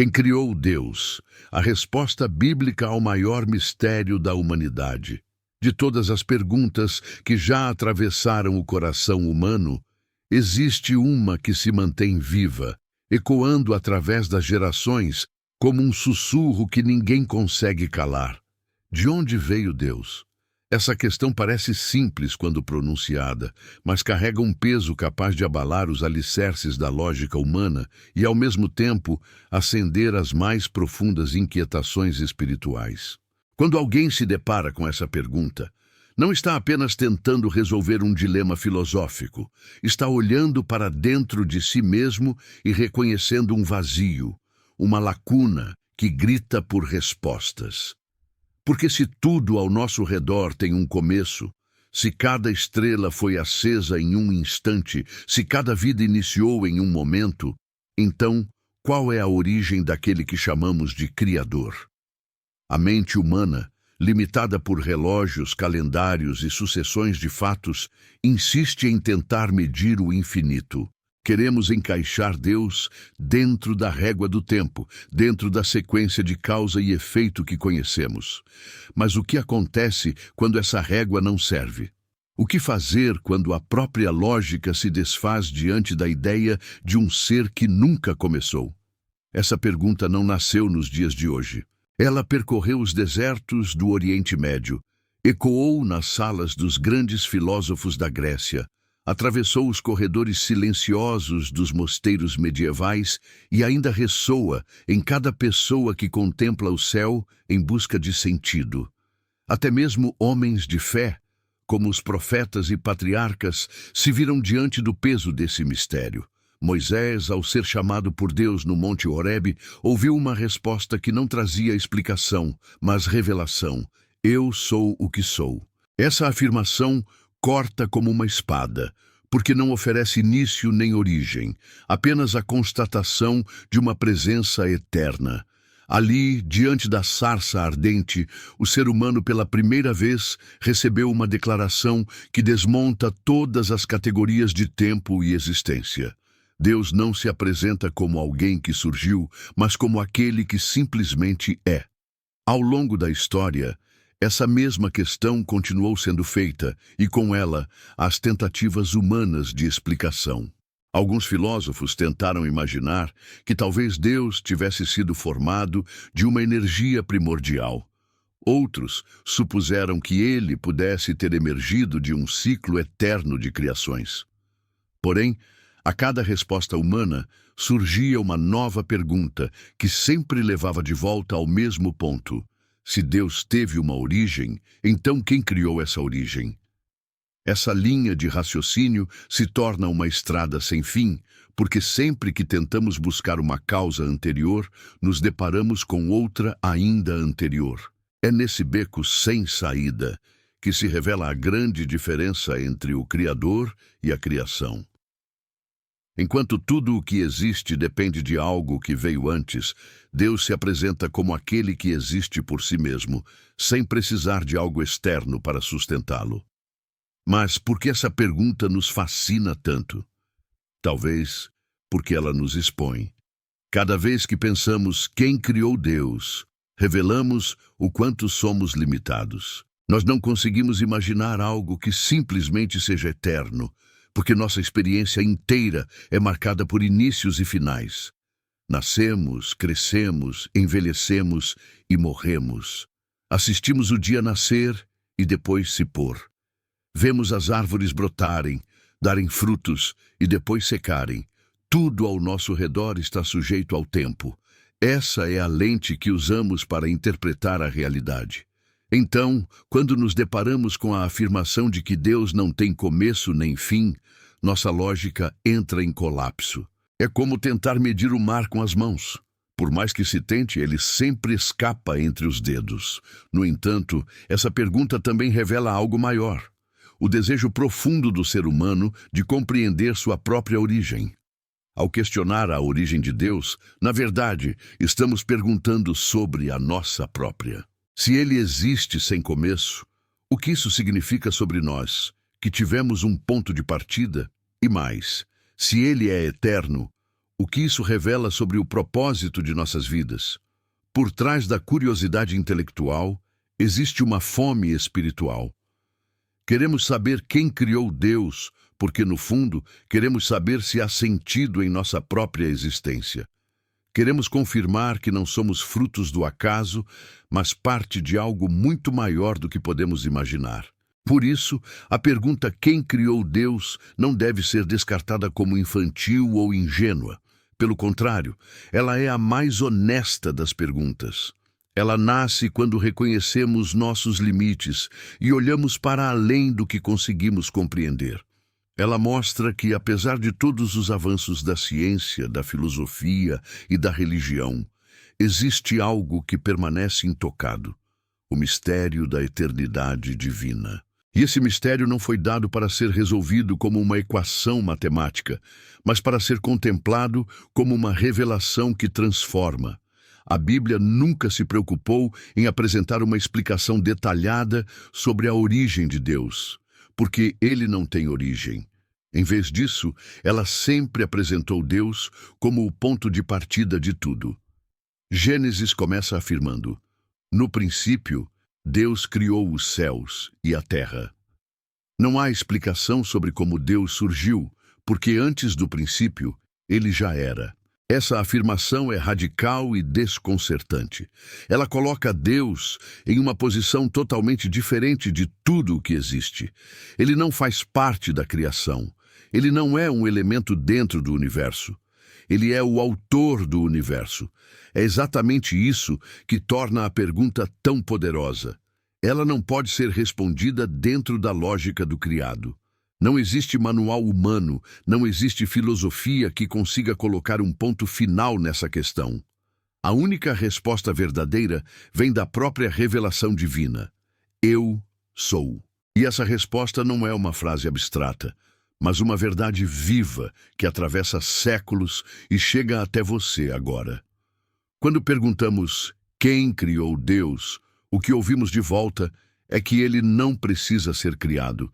Quem criou Deus? A resposta bíblica ao maior mistério da humanidade. De todas as perguntas que já atravessaram o coração humano, existe uma que se mantém viva, ecoando através das gerações como um sussurro que ninguém consegue calar. De onde veio Deus? Essa questão parece simples quando pronunciada, mas carrega um peso capaz de abalar os alicerces da lógica humana e, ao mesmo tempo, acender as mais profundas inquietações espirituais. Quando alguém se depara com essa pergunta, não está apenas tentando resolver um dilema filosófico, está olhando para dentro de si mesmo e reconhecendo um vazio, uma lacuna que grita por respostas. Porque se tudo ao nosso redor tem um começo, se cada estrela foi acesa em um instante, se cada vida iniciou em um momento, então qual é a origem daquele que chamamos de Criador? A mente humana, limitada por relógios, calendários e sucessões de fatos, insiste em tentar medir o infinito. Queremos encaixar Deus dentro da régua do tempo, dentro da sequência de causa e efeito que conhecemos. Mas o que acontece quando essa régua não serve? O que fazer quando a própria lógica se desfaz diante da ideia de um ser que nunca começou? Essa pergunta não nasceu nos dias de hoje. Ela percorreu os desertos do Oriente Médio, ecoou nas salas dos grandes filósofos da Grécia, atravessou os corredores silenciosos dos mosteiros medievais e ainda ressoa em cada pessoa que contempla o céu em busca de sentido. Até mesmo homens de fé, como os profetas e patriarcas, se viram diante do peso desse mistério. Moisés, ao ser chamado por Deus no Monte Horebe, ouviu uma resposta que não trazia explicação, mas revelação. Eu sou o que sou. Essa afirmação corta como uma espada, porque não oferece início nem origem, apenas a constatação de uma presença eterna. Ali, diante da sarça ardente, o ser humano pela primeira vez recebeu uma declaração que desmonta todas as categorias de tempo e existência. Deus não se apresenta como alguém que surgiu, mas como aquele que simplesmente é. Ao longo da história, essa mesma questão continuou sendo feita, e com ela, as tentativas humanas de explicação. Alguns filósofos tentaram imaginar que talvez Deus tivesse sido formado de uma energia primordial. Outros supuseram que ele pudesse ter emergido de um ciclo eterno de criações. Porém, a cada resposta humana surgia uma nova pergunta que sempre levava de volta ao mesmo ponto. Se Deus teve uma origem, então quem criou essa origem? Essa linha de raciocínio se torna uma estrada sem fim, porque sempre que tentamos buscar uma causa anterior, nos deparamos com outra ainda anterior. É nesse beco sem saída que se revela a grande diferença entre o Criador e a criação. Enquanto tudo o que existe depende de algo que veio antes, Deus se apresenta como aquele que existe por si mesmo, sem precisar de algo externo para sustentá-lo. Mas por que essa pergunta nos fascina tanto? Talvez porque ela nos expõe. Cada vez que pensamos quem criou Deus, revelamos o quanto somos limitados. Nós não conseguimos imaginar algo que simplesmente seja eterno, porque nossa experiência inteira é marcada por inícios e finais. Nascemos, crescemos, envelhecemos e morremos. Assistimos o dia nascer e depois se pôr. Vemos as árvores brotarem, darem frutos e depois secarem. Tudo ao nosso redor está sujeito ao tempo. Essa é a lente que usamos para interpretar a realidade. Então, quando nos deparamos com a afirmação de que Deus não tem começo nem fim, nossa lógica entra em colapso. É como tentar medir o mar com as mãos. Por mais que se tente, ele sempre escapa entre os dedos. No entanto, essa pergunta também revela algo maior: o desejo profundo do ser humano de compreender sua própria origem. Ao questionar a origem de Deus, na verdade, estamos perguntando sobre a nossa própria. Se ele existe sem começo, o que isso significa sobre nós, que tivemos um ponto de partida? E mais, se ele é eterno, O que isso revela sobre o propósito de nossas vidas? Por trás da curiosidade intelectual, existe uma fome espiritual. Queremos saber quem criou Deus, porque, no fundo, queremos saber se há sentido em nossa própria existência. Queremos confirmar que não somos frutos do acaso, mas parte de algo muito maior do que podemos imaginar. Por isso, a pergunta quem criou Deus não deve ser descartada como infantil ou ingênua. Pelo contrário, ela é a mais honesta das perguntas. Ela nasce quando reconhecemos nossos limites e olhamos para além do que conseguimos compreender. Ela mostra que, apesar de todos os avanços da ciência, da filosofia e da religião, existe algo que permanece intocado: o mistério da eternidade divina. E esse mistério não foi dado para ser resolvido como uma equação matemática, mas para ser contemplado como uma revelação que transforma. A Bíblia nunca se preocupou em apresentar uma explicação detalhada sobre a origem de Deus, porque ele não tem origem. Em vez disso, ela sempre apresentou Deus como o ponto de partida de tudo. Gênesis começa afirmando: no princípio, Deus criou os céus e a terra. Não há explicação sobre como Deus surgiu, porque antes do princípio, ele já era. Essa afirmação é radical e desconcertante. Ela coloca Deus em uma posição totalmente diferente de tudo o que existe. Ele não faz parte da criação. Ele não é um elemento dentro do universo. Ele é o autor do universo. É exatamente isso que torna a pergunta tão poderosa. Ela não pode ser respondida dentro da lógica do criado. Não existe manual humano, não existe filosofia que consiga colocar um ponto final nessa questão. A única resposta verdadeira vem da própria revelação divina. Eu sou. E essa resposta não é uma frase abstrata, mas uma verdade viva que atravessa séculos e chega até você agora. Quando perguntamos quem criou Deus, o que ouvimos de volta é que ele não precisa ser criado,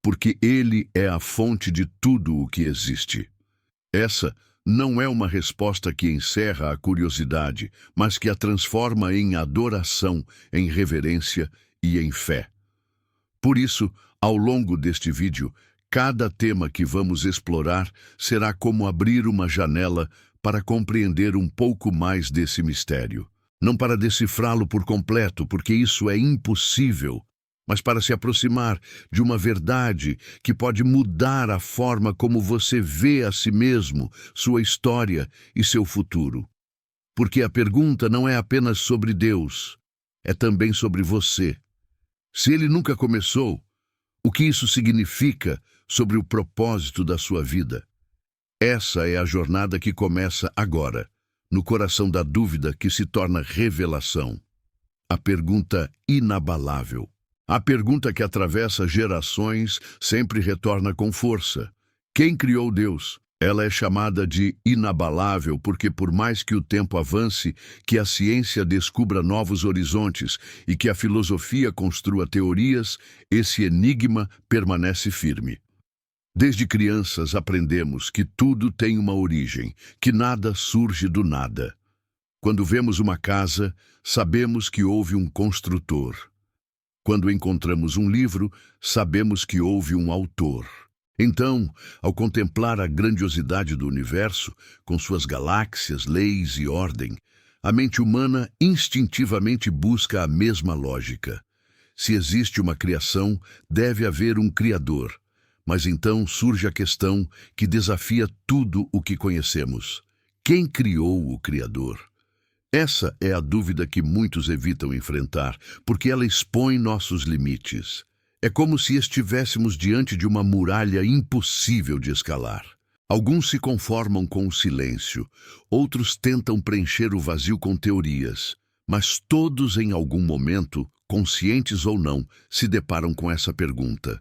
porque ele é a fonte de tudo o que existe. Essa não é uma resposta que encerra a curiosidade, mas que a transforma em adoração, em reverência e em fé. Por isso, ao longo deste vídeo, cada tema que vamos explorar será como abrir uma janela para compreender um pouco mais desse mistério. Não para decifrá-lo por completo, porque isso é impossível, mas para se aproximar de uma verdade que pode mudar a forma como você vê a si mesmo, sua história e seu futuro. Porque a pergunta não é apenas sobre Deus, é também sobre você. Se ele nunca começou, o que isso significa sobre o propósito da sua vida? Essa é a jornada que começa agora, no coração da dúvida que se torna revelação. A pergunta inabalável. A pergunta que atravessa gerações sempre retorna com força. Quem criou Deus? Ela é chamada de inabalável porque, por mais que o tempo avance, que a ciência descubra novos horizontes e que a filosofia construa teorias, esse enigma permanece firme. Desde crianças aprendemos que tudo tem uma origem, que nada surge do nada. Quando vemos uma casa, sabemos que houve um construtor. Quando encontramos um livro, sabemos que houve um autor. Então, ao contemplar a grandiosidade do universo, com suas galáxias, leis e ordem, a mente humana instintivamente busca a mesma lógica. Se existe uma criação, deve haver um criador. Mas então surge a questão que desafia tudo o que conhecemos. Quem criou o Criador? Essa é a dúvida que muitos evitam enfrentar, porque ela expõe nossos limites. É como se estivéssemos diante de uma muralha impossível de escalar. Alguns se conformam com o silêncio, outros tentam preencher o vazio com teorias, mas todos em algum momento, conscientes ou não, se deparam com essa pergunta.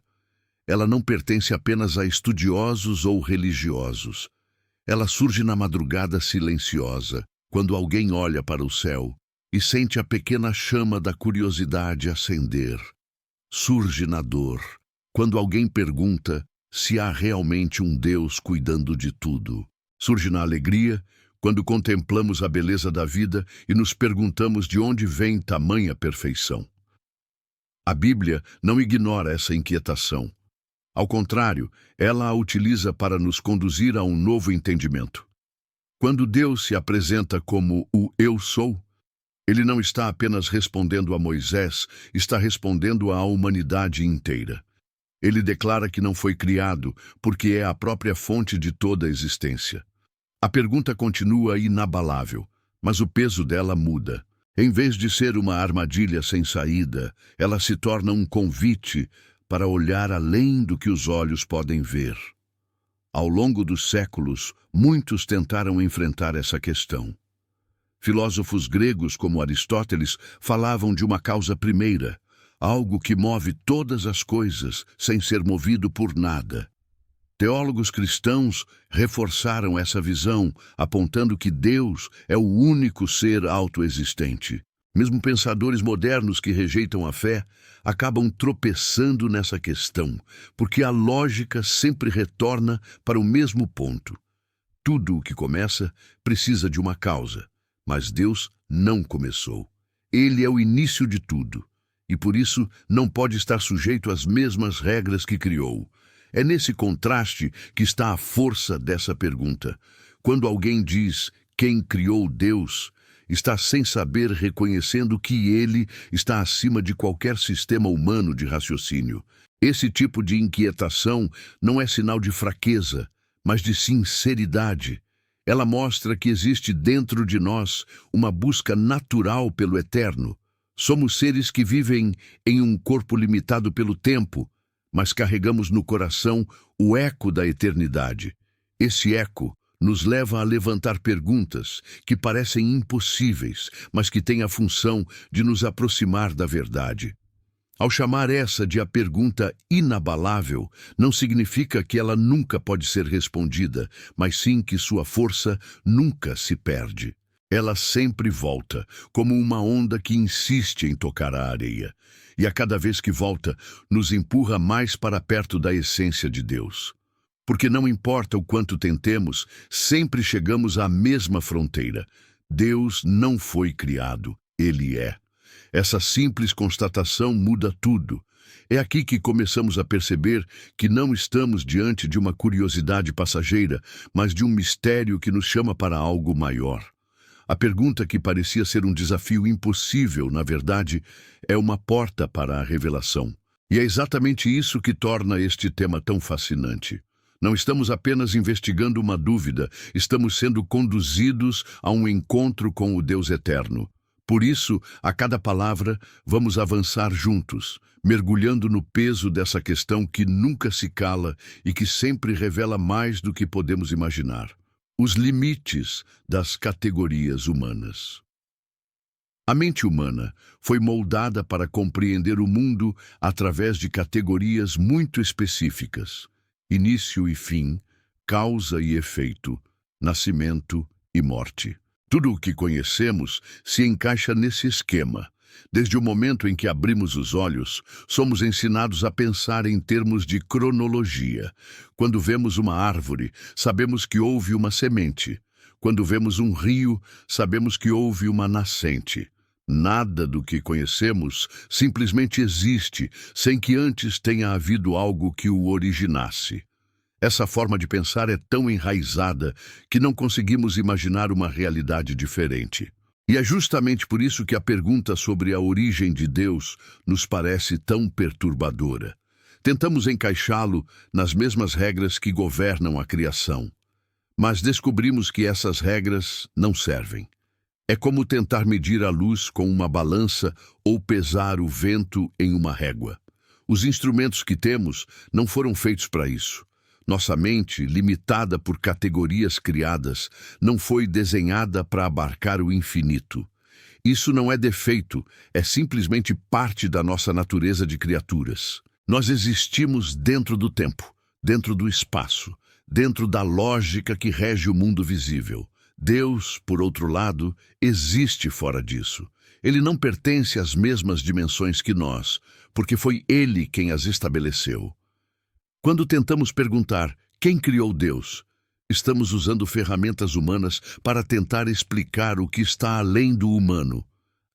Ela não pertence apenas a estudiosos ou religiosos. Ela surge na madrugada silenciosa, quando alguém olha para o céu e sente a pequena chama da curiosidade acender. Surge na dor, quando alguém pergunta se há realmente um Deus cuidando de tudo. Surge na alegria, quando contemplamos a beleza da vida e nos perguntamos de onde vem tamanha perfeição. A Bíblia não ignora essa inquietação. Ao contrário, ela a utiliza para nos conduzir a um novo entendimento. Quando Deus se apresenta como o Eu Sou, Ele não está apenas respondendo a Moisés, está respondendo à humanidade inteira. Ele declara que não foi criado, porque é a própria fonte de toda a existência. A pergunta continua inabalável, mas o peso dela muda. Em vez de ser uma armadilha sem saída, ela se torna um convite para olhar além do que os olhos podem ver. Ao longo dos séculos, muitos tentaram enfrentar essa questão. Filósofos gregos como Aristóteles falavam de uma causa primeira, algo que move todas as coisas sem ser movido por nada. Teólogos cristãos reforçaram essa visão, apontando que Deus é o único ser autoexistente. Mesmo pensadores modernos que rejeitam a fé acabam tropeçando nessa questão, porque a lógica sempre retorna para o mesmo ponto. Tudo o que começa precisa de uma causa, mas Deus não começou. Ele é o início de tudo, e por isso não pode estar sujeito às mesmas regras que criou. É nesse contraste que está a força dessa pergunta. Quando alguém diz quem criou Deus, está sem saber reconhecendo que ele está acima de qualquer sistema humano de raciocínio. Esse tipo de inquietação não é sinal de fraqueza, mas de sinceridade. Ela mostra que existe dentro de nós uma busca natural pelo eterno. Somos seres que vivem em um corpo limitado pelo tempo, mas carregamos no coração o eco da eternidade. Esse eco nos leva a levantar perguntas que parecem impossíveis, mas que têm a função de nos aproximar da verdade. Ao chamar essa de a pergunta inabalável, não significa que ela nunca pode ser respondida, mas sim que sua força nunca se perde. Ela sempre volta, como uma onda que insiste em tocar a areia. E a cada vez que volta, nos empurra mais para perto da essência de Deus. Porque não importa o quanto tentemos, sempre chegamos à mesma fronteira. Deus não foi criado, Ele é. Essa simples constatação muda tudo. É aqui que começamos a perceber que não estamos diante de uma curiosidade passageira, mas de um mistério que nos chama para algo maior. A pergunta que parecia ser um desafio impossível, na verdade, é uma porta para a revelação. E é exatamente isso que torna este tema tão fascinante. Não estamos apenas investigando uma dúvida, estamos sendo conduzidos a um encontro com o Deus eterno. Por isso, a cada palavra, vamos avançar juntos, mergulhando no peso dessa questão que nunca se cala e que sempre revela mais do que podemos imaginar. Os limites das categorias humanas. A mente humana foi moldada para compreender o mundo através de categorias muito específicas: início e fim, causa e efeito, nascimento e morte. Tudo o que conhecemos se encaixa nesse esquema. Desde o momento em que abrimos os olhos, somos ensinados a pensar em termos de cronologia. Quando vemos uma árvore, sabemos que houve uma semente. Quando vemos um rio, sabemos que houve uma nascente. Nada do que conhecemos simplesmente existe, sem que antes tenha havido algo que o originasse. Essa forma de pensar é tão enraizada que não conseguimos imaginar uma realidade diferente. E é justamente por isso que a pergunta sobre a origem de Deus nos parece tão perturbadora. Tentamos encaixá-lo nas mesmas regras que governam a criação, mas descobrimos que essas regras não servem. É como tentar medir a luz com uma balança ou pesar o vento em uma régua. Os instrumentos que temos não foram feitos para isso. Nossa mente, limitada por categorias criadas, não foi desenhada para abarcar o infinito. Isso não é defeito, é simplesmente parte da nossa natureza de criaturas. Nós existimos dentro do tempo, dentro do espaço, dentro da lógica que rege o mundo visível. Deus, por outro lado, existe fora disso. Ele não pertence às mesmas dimensões que nós, porque foi Ele quem as estabeleceu. Quando tentamos perguntar quem criou Deus, Estamos usando ferramentas humanas para tentar explicar o que está além do humano.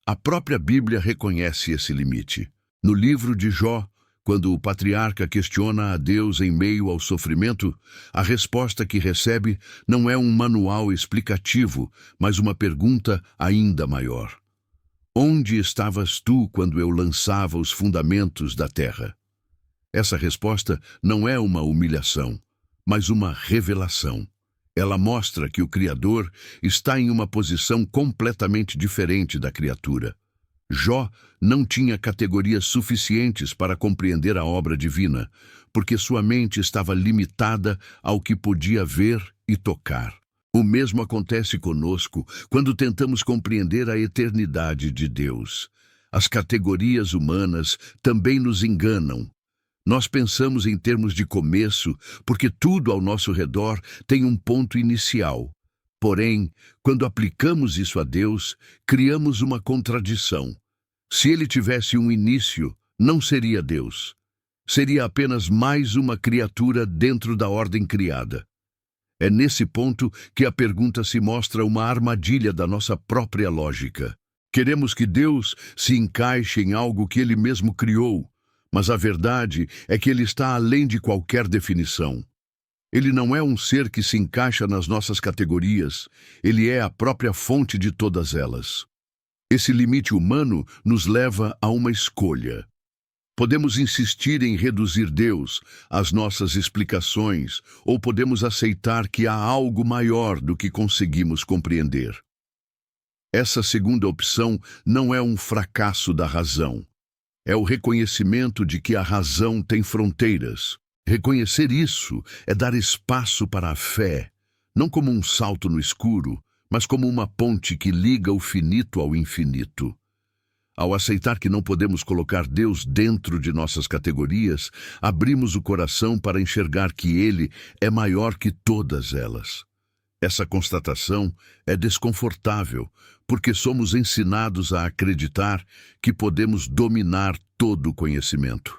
A própria Bíblia reconhece esse limite. No livro de Jó, quando o patriarca questiona a Deus em meio ao sofrimento, a resposta que recebe não é um manual explicativo, mas uma pergunta ainda maior. Onde estavas tu quando eu lançava os fundamentos da terra? Essa resposta não é uma humilhação, mas uma revelação. Ela mostra que o Criador está em uma posição completamente diferente da criatura. Jó não tinha categorias suficientes para compreender a obra divina, porque sua mente estava limitada ao que podia ver e tocar. O mesmo acontece conosco quando tentamos compreender a eternidade de Deus. As categorias humanas também nos enganam. Nós pensamos em termos de começo, porque tudo ao nosso redor tem um ponto inicial. Porém, quando aplicamos isso a Deus, criamos uma contradição. Se ele tivesse um início, não seria Deus. Seria apenas mais uma criatura dentro da ordem criada. É nesse ponto que a pergunta se mostra uma armadilha da nossa própria lógica. Queremos que Deus se encaixe em algo que ele mesmo criou, mas a verdade é que ele está além de qualquer definição. Ele não é um ser que se encaixa nas nossas categorias, ele é a própria fonte de todas elas. Esse limite humano nos leva a uma escolha. Podemos insistir em reduzir Deus às nossas explicações, ou podemos aceitar que há algo maior do que conseguimos compreender. Essa segunda opção não é um fracasso da razão. É o reconhecimento de que a razão tem fronteiras. Reconhecer isso é dar espaço para a fé, não como um salto no escuro, mas como uma ponte que liga o finito ao infinito. Ao aceitar que não podemos colocar Deus dentro de nossas categorias, abrimos o coração para enxergar que Ele é maior que todas elas. Essa constatação é desconfortável, porque somos ensinados a acreditar que podemos dominar todo o conhecimento.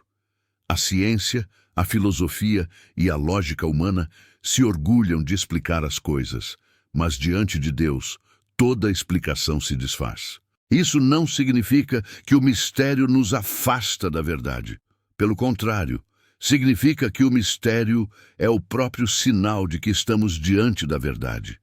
A ciência, a filosofia e a lógica humana se orgulham de explicar as coisas, mas diante de Deus, toda explicação se desfaz. Isso não significa que o mistério nos afasta da verdade. Pelo contrário, significa que o mistério é o próprio sinal de que estamos diante da verdade.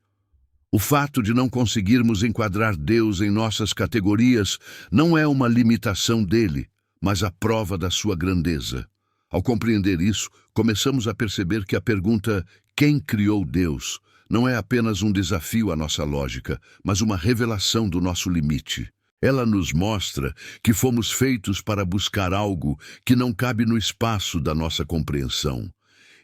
O fato de não conseguirmos enquadrar Deus em nossas categorias não é uma limitação dele, mas a prova da sua grandeza. Ao compreender isso, começamos a perceber que a pergunta "Quem criou Deus?" não é apenas um desafio à nossa lógica, mas uma revelação do nosso limite. Ela nos mostra que fomos feitos para buscar algo que não cabe no espaço da nossa compreensão.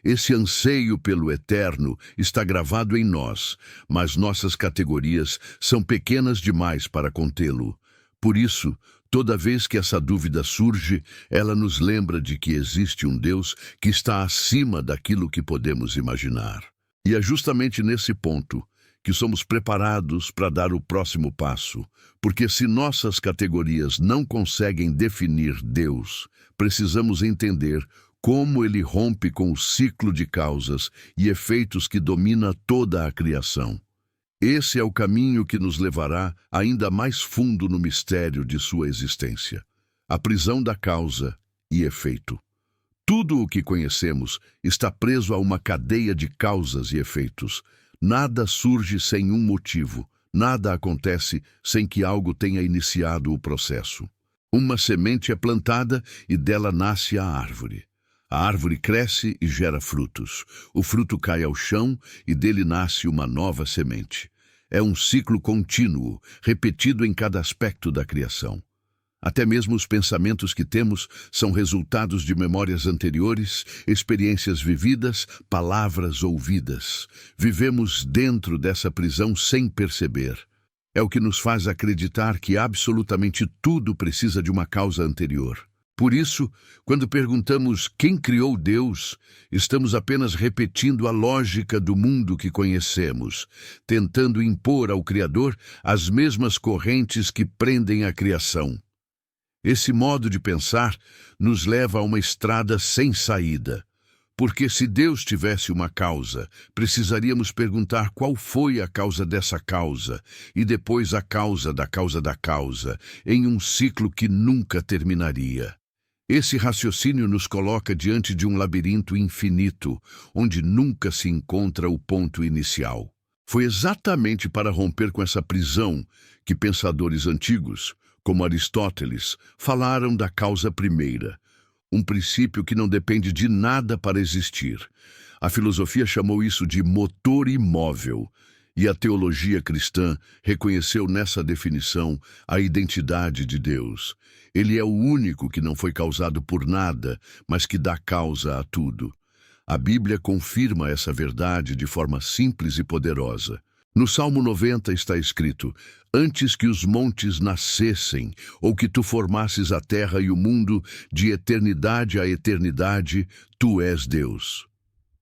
Esse anseio pelo eterno está gravado em nós, mas nossas categorias são pequenas demais para contê-lo. Por isso, toda vez que essa dúvida surge, ela nos lembra de que existe um Deus que está acima daquilo que podemos imaginar. E é justamente nesse ponto que somos preparados para dar o próximo passo, porque se nossas categorias não conseguem definir Deus, precisamos entender como ele rompe com o ciclo de causas e efeitos que domina toda a criação. Esse é o caminho que nos levará ainda mais fundo no mistério de sua existência, a prisão da causa e efeito. Tudo o que conhecemos está preso a uma cadeia de causas e efeitos. Nada surge sem um motivo, nada acontece sem que algo tenha iniciado o processo. Uma semente é plantada e dela nasce a árvore. A árvore cresce e gera frutos. O fruto cai ao chão e dele nasce uma nova semente. É um ciclo contínuo, repetido em cada aspecto da criação. Até mesmo os pensamentos que temos são resultados de memórias anteriores, experiências vividas, palavras ouvidas. Vivemos dentro dessa prisão sem perceber. É o que nos faz acreditar que absolutamente tudo precisa de uma causa anterior. Por isso, quando perguntamos quem criou Deus, estamos apenas repetindo a lógica do mundo que conhecemos, tentando impor ao Criador as mesmas correntes que prendem a criação. Esse modo de pensar nos leva a uma estrada sem saída, Porque se Deus tivesse uma causa, precisaríamos perguntar qual foi a causa dessa causa, e depois a causa da causa da causa, em um ciclo que nunca terminaria. Esse raciocínio nos coloca diante de um labirinto infinito, onde nunca se encontra o ponto inicial. Foi exatamente para romper com essa prisão que pensadores antigos, como Aristóteles, falaram da causa primeira, um princípio que não depende de nada para existir. A filosofia chamou isso de motor imóvel, e a teologia cristã reconheceu nessa definição a identidade de Deus. Ele é o único que não foi causado por nada, mas que dá causa a tudo. A Bíblia confirma essa verdade de forma simples e poderosa. No Salmo 90 está escrito: antes que os montes nascessem, ou que tu formasses a terra e o mundo, de eternidade a eternidade, tu és Deus.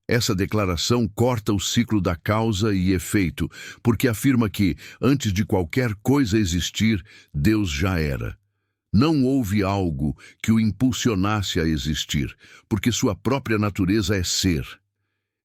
Essa declaração corta o ciclo da causa e efeito, porque afirma que, antes de qualquer coisa existir, Deus já era. Não houve algo que o impulsionasse a existir, porque sua própria natureza é ser.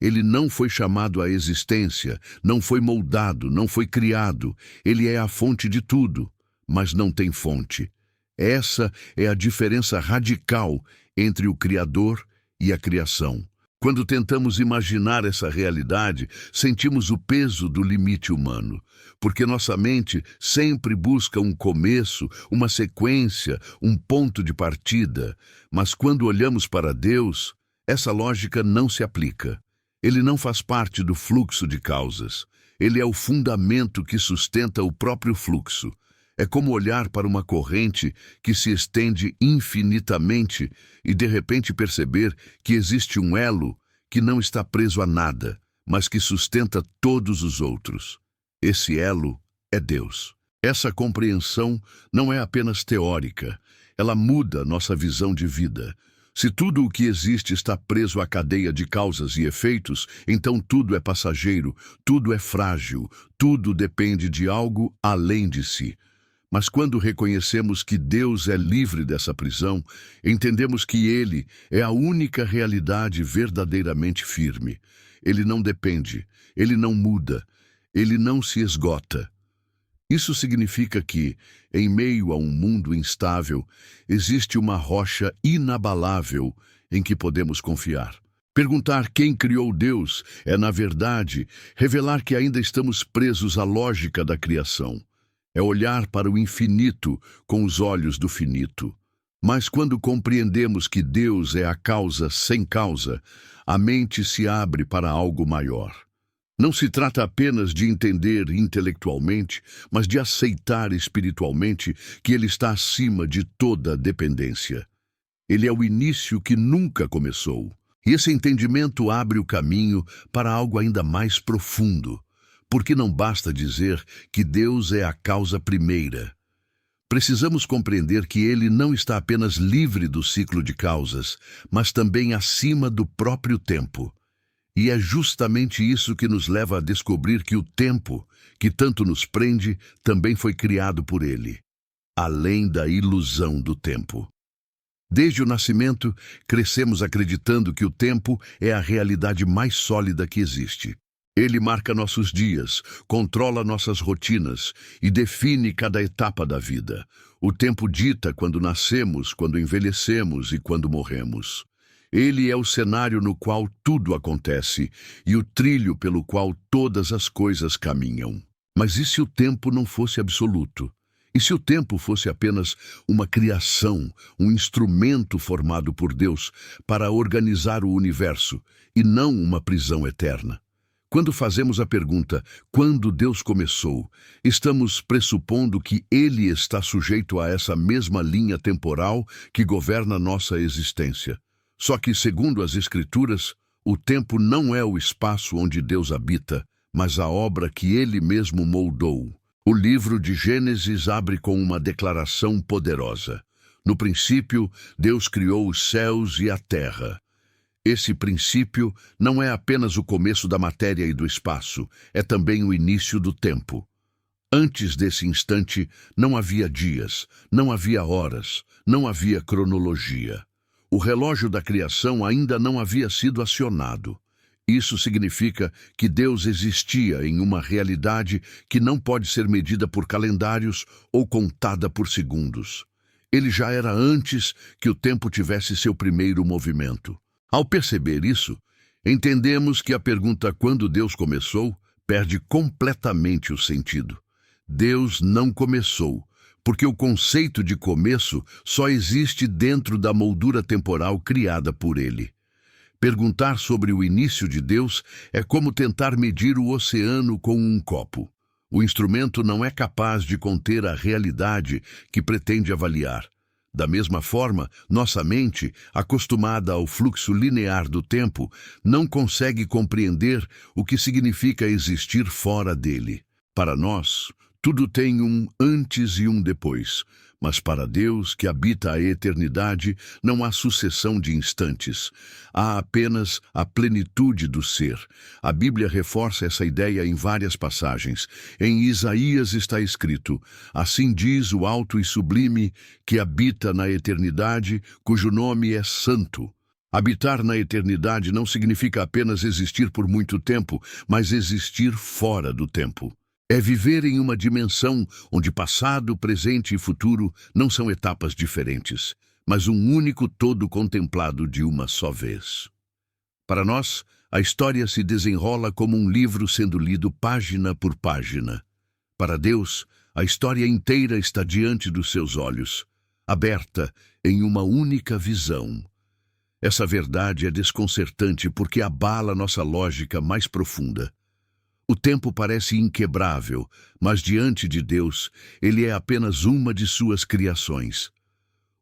Ele não foi chamado à existência, não foi moldado, não foi criado. Ele é a fonte de tudo, mas não tem fonte. Essa é a diferença radical entre o Criador e a criação. Quando tentamos imaginar essa realidade, sentimos o peso do limite humano, porque nossa mente sempre busca um começo, uma sequência, um ponto de partida. Mas quando olhamos para Deus, essa lógica não se aplica. Ele não faz parte do fluxo de causas. Ele é o fundamento que sustenta o próprio fluxo. É como olhar para uma corrente que se estende infinitamente e de repente perceber que existe um elo que não está preso a nada, mas que sustenta todos os outros. Esse elo é Deus. Essa compreensão não é apenas teórica, ela muda nossa visão de vida. Se tudo o que existe está preso à cadeia de causas e efeitos, então tudo é passageiro, tudo é frágil, tudo depende de algo além de si. Mas quando reconhecemos que Deus é livre dessa prisão, entendemos que Ele é a única realidade verdadeiramente firme. Ele não depende, Ele não muda, Ele não se esgota. Isso significa que, em meio a um mundo instável, existe uma rocha inabalável em que podemos confiar. Perguntar quem criou Deus é, na verdade, revelar que ainda estamos presos à lógica da criação. É olhar para o infinito com os olhos do finito. Mas quando compreendemos que Deus é a causa sem causa, a mente se abre para algo maior. Não se trata apenas de entender intelectualmente, mas de aceitar espiritualmente que Ele está acima de toda dependência. Ele é o início que nunca começou. E esse entendimento abre o caminho para algo ainda mais profundo. Porque não basta dizer que Deus é a causa primeira. Precisamos compreender que Ele não está apenas livre do ciclo de causas, mas também acima do próprio tempo. E é justamente isso que nos leva a descobrir que o tempo, que tanto nos prende, também foi criado por Ele, além da ilusão do tempo. Desde o nascimento, crescemos acreditando que o tempo é a realidade mais sólida que existe. Ele marca nossos dias, controla nossas rotinas e define cada etapa da vida. O tempo dita quando nascemos, quando envelhecemos e quando morremos. Ele é o cenário no qual tudo acontece e o trilho pelo qual todas as coisas caminham. Mas e se o tempo não fosse absoluto? E se o tempo fosse apenas uma criação, um instrumento formado por Deus para organizar o universo e não uma prisão eterna? Quando fazemos a pergunta, quando Deus começou, estamos pressupondo que Ele está sujeito a essa mesma linha temporal que governa nossa existência. Só que, segundo as Escrituras, o tempo não é o espaço onde Deus habita, mas a obra que Ele mesmo moldou. O livro de Gênesis abre com uma declaração poderosa. No princípio, Deus criou os céus e a terra. Esse princípio não é apenas o começo da matéria e do espaço, é também o início do tempo. Antes desse instante, não havia dias, não havia horas, não havia cronologia. O relógio da criação ainda não havia sido acionado. Isso significa que Deus existia em uma realidade que não pode ser medida por calendários ou contada por segundos. Ele já era antes que o tempo tivesse seu primeiro movimento. Ao perceber isso, entendemos que a pergunta "quando Deus começou?" perde completamente o sentido. Deus não começou, porque o conceito de começo só existe dentro da moldura temporal criada por Ele. Perguntar sobre o início de Deus é como tentar medir o oceano com um copo. O instrumento não é capaz de conter a realidade que pretende avaliar. Da mesma forma, nossa mente, acostumada ao fluxo linear do tempo, não consegue compreender o que significa existir fora dele. Para nós, tudo tem um antes e um depois, mas para Deus, que habita a eternidade, não há sucessão de instantes. Há apenas a plenitude do ser. A Bíblia reforça essa ideia em várias passagens. Em Isaías está escrito: "Assim diz o alto e sublime, que habita na eternidade, cujo nome é Santo." Habitar na eternidade não significa apenas existir por muito tempo, mas existir fora do tempo. É viver em uma dimensão onde passado, presente e futuro não são etapas diferentes, mas um único todo contemplado de uma só vez. Para nós, a história se desenrola como um livro sendo lido página por página. Para Deus, a história inteira está diante dos seus olhos, aberta em uma única visão. Essa verdade é desconcertante porque abala nossa lógica mais profunda. O tempo parece inquebrável, mas diante de Deus, ele é apenas uma de suas criações.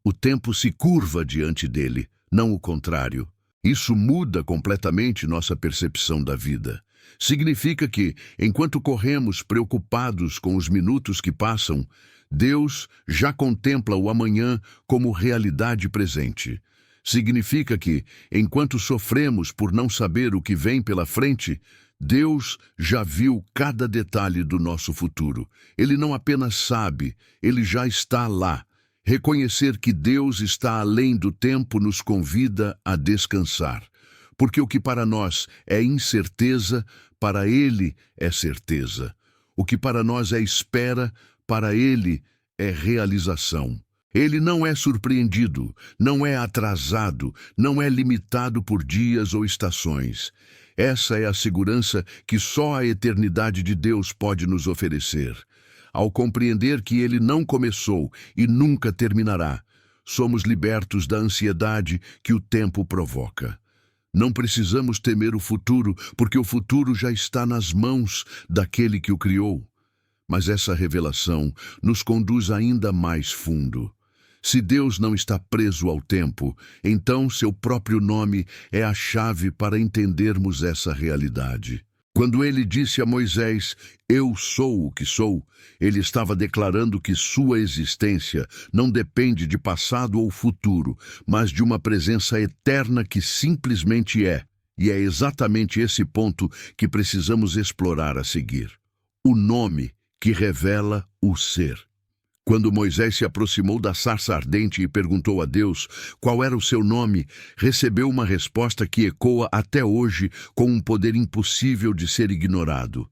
O tempo se curva diante dele, não o contrário. Isso muda completamente nossa percepção da vida. Significa que, enquanto corremos preocupados com os minutos que passam, Deus já contempla o amanhã como realidade presente. Significa que, enquanto sofremos por não saber o que vem pela frente, Deus já viu cada detalhe do nosso futuro. Ele não apenas sabe, ele já está lá. Reconhecer que Deus está além do tempo nos convida a descansar. Porque o que para nós é incerteza, para Ele é certeza. O que para nós é espera, para Ele é realização. Ele não é surpreendido, não é atrasado, não é limitado por dias ou estações. Essa é a segurança que só a eternidade de Deus pode nos oferecer. Ao compreender que Ele não começou e nunca terminará, somos libertos da ansiedade que o tempo provoca. Não precisamos temer o futuro, porque o futuro já está nas mãos daquele que o criou. Mas essa revelação nos conduz ainda mais fundo. Se Deus não está preso ao tempo, então seu próprio nome é a chave para entendermos essa realidade. Quando ele disse a Moisés, "Eu sou o que sou", ele estava declarando que sua existência não depende de passado ou futuro, mas de uma presença eterna que simplesmente é. E é exatamente esse ponto que precisamos explorar a seguir. O nome que revela o ser. Quando Moisés se aproximou da sarça ardente e perguntou a Deus qual era o seu nome, recebeu uma resposta que ecoa até hoje com um poder impossível de ser ignorado.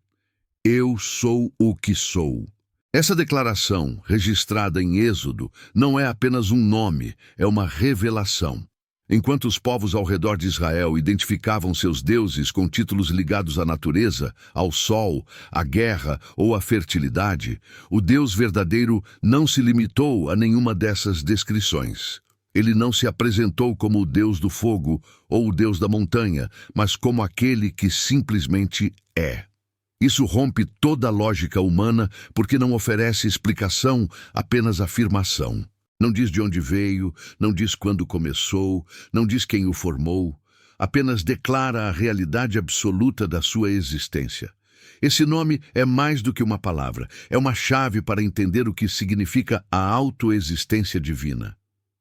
"Eu sou o que sou." Essa declaração, registrada em Êxodo, não é apenas um nome, é uma revelação. Enquanto os povos ao redor de Israel identificavam seus deuses com títulos ligados à natureza, ao sol, à guerra ou à fertilidade, o Deus verdadeiro não se limitou a nenhuma dessas descrições. Ele não se apresentou como o Deus do fogo ou o Deus da montanha, mas como aquele que simplesmente é. Isso rompe toda a lógica humana porque não oferece explicação, apenas afirmação. Não diz de onde veio, não diz quando começou, não diz quem o formou, apenas declara a realidade absoluta da sua existência. Esse nome é mais do que uma palavra, é uma chave para entender o que significa a autoexistência divina.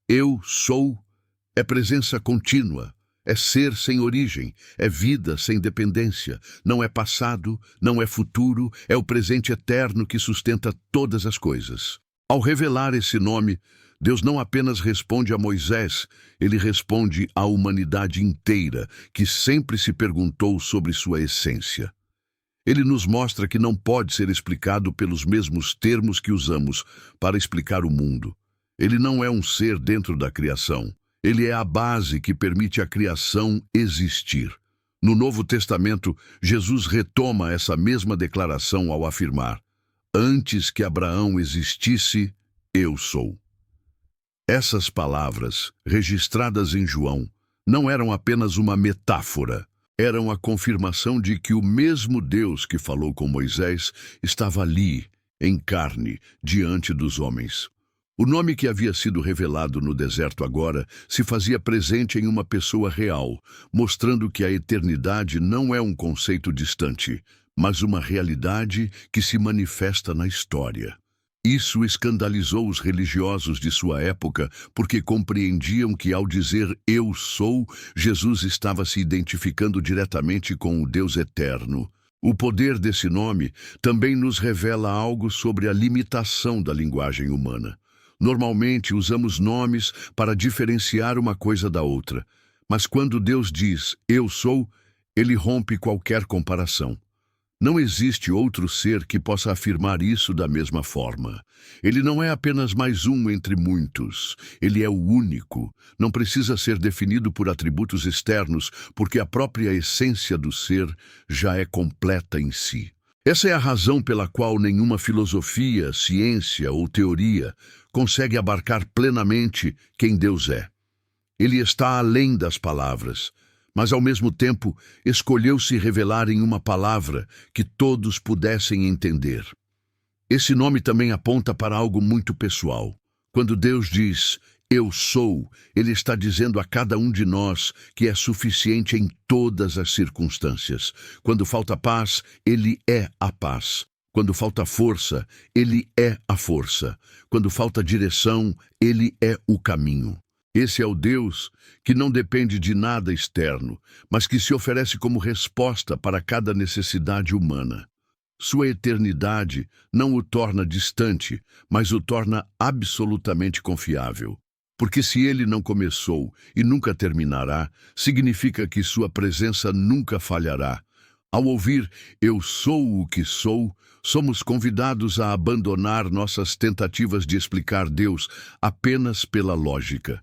Eu sou é presença contínua, é ser sem origem, é vida sem dependência, não é passado, não é futuro, é o presente eterno que sustenta todas as coisas. Ao revelar esse nome, Deus não apenas responde a Moisés, ele responde à humanidade inteira, que sempre se perguntou sobre sua essência. Ele nos mostra que não pode ser explicado pelos mesmos termos que usamos para explicar o mundo. Ele não é um ser dentro da criação. Ele é a base que permite a criação existir. No Novo Testamento, Jesus retoma essa mesma declaração ao afirmar: "Antes que Abraão existisse, eu sou." Essas palavras, registradas em João, não eram apenas uma metáfora, eram a confirmação de que o mesmo Deus que falou com Moisés estava ali, em carne, diante dos homens. O nome que havia sido revelado no deserto agora se fazia presente em uma pessoa real, mostrando que a eternidade não é um conceito distante, mas uma realidade que se manifesta na história. Isso escandalizou os religiosos de sua época, porque compreendiam que, ao dizer "eu sou", Jesus estava se identificando diretamente com o Deus eterno. O poder desse nome também nos revela algo sobre a limitação da linguagem humana. Normalmente usamos nomes para diferenciar uma coisa da outra, mas quando Deus diz "eu sou", ele rompe qualquer comparação. Não existe outro ser que possa afirmar isso da mesma forma. Ele não é apenas mais um entre muitos. Ele é o único. Não precisa ser definido por atributos externos, porque a própria essência do ser já é completa em si. Essa é a razão pela qual nenhuma filosofia, ciência ou teoria consegue abarcar plenamente quem Deus é. Ele está além das palavras, mas ao mesmo tempo escolheu se revelar em uma palavra que todos pudessem entender. Esse nome também aponta para algo muito pessoal. Quando Deus diz "eu sou", ele está dizendo a cada um de nós que é suficiente em todas as circunstâncias. Quando falta paz, ele é a paz. Quando falta força, ele é a força. Quando falta direção, ele é o caminho. Esse é o Deus que não depende de nada externo, mas que se oferece como resposta para cada necessidade humana. Sua eternidade não o torna distante, mas o torna absolutamente confiável. Porque se ele não começou e nunca terminará, significa que sua presença nunca falhará. Ao ouvir "eu sou o que sou", somos convidados a abandonar nossas tentativas de explicar Deus apenas pela lógica.